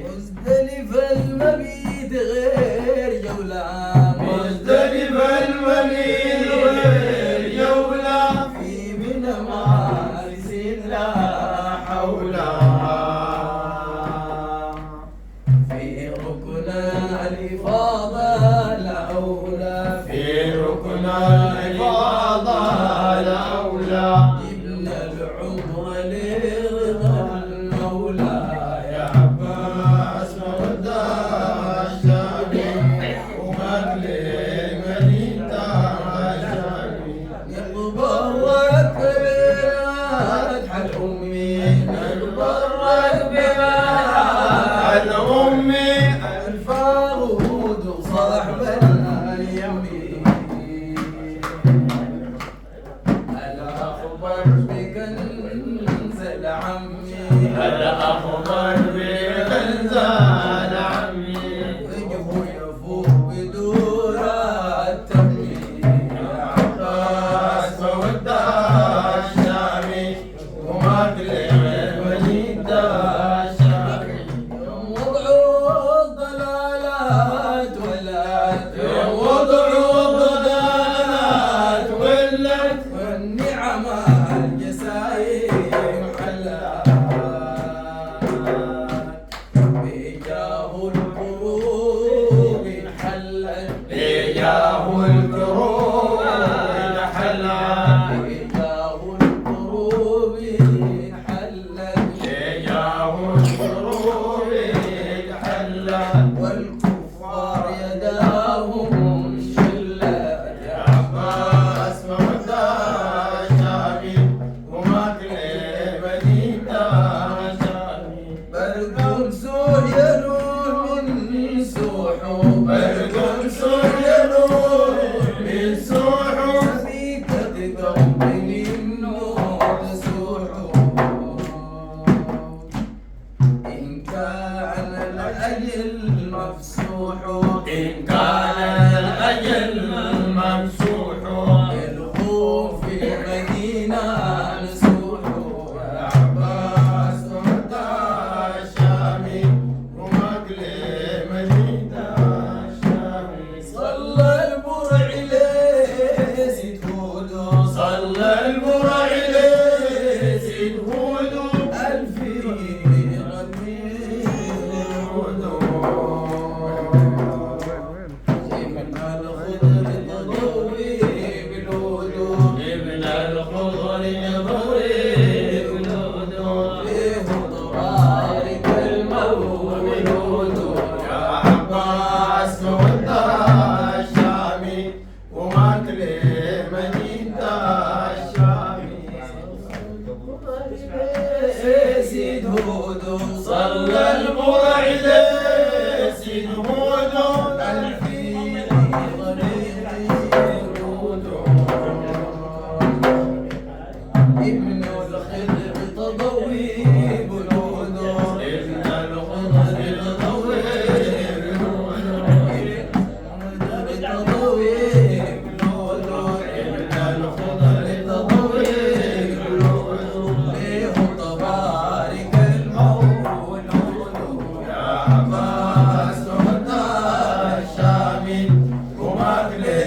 مزدلفة المبيت غير جولة مزدلفة المبيت غير جولة في من مارس لا حول في ركن الإفاضة الأولى في ركن الإفاضة الأولى ابن العمر لرضا المولى يا عباس مودة الشافي ومكلي مدينة الشافي نتبرك بمدحة أمي نتبرك أنا أمي الفارود صاحب اليمين الأخبر بكنز العمي الأخضر بكنز العمي وجهه يفوق بدور التمييز عباس مودة الشافي ومكلي مدينة الشافي وضعوا الضلالات يوم ولات وضعوا الضلالات ولت والنعم الجسايم حلات بجاه القلوب انحلت بجاه الكروب انحلت بجاه القلوب انحلت بجاه الكروب انحلت والكفار يداهم شلت يا عباس مودة الشافي ومكلي مدينة الشافي برد سهيل من سحوب برد سجن من سحب سبيكة قوم النور سحوب إن كان الأجل مفسوح إن كان الأجل ممسوح الخوف المدينة نسوح يا عباس مودة الشافي ومكلي مدينة الشافي صلى البرع ليه سيد هود صلى البرع إليه سيد هود ألفي غني من الخضر تضوي بالهدوء ابن الخضر ضريب الهدوء ليه طرارق المولود يا عباس مودة الشامي ومكلي مدينة الشامي سيد هود صلى البرع إليه سيد هود ألفي طريق الهدوء ابن الخضر تضوي بالهدوء ابن الخضر ضريب الهدوء تضوي بالهدوء ابن الخضر ضريب الهدوء ليه تبارك المولود يا عباس مودة الشامي ومكلي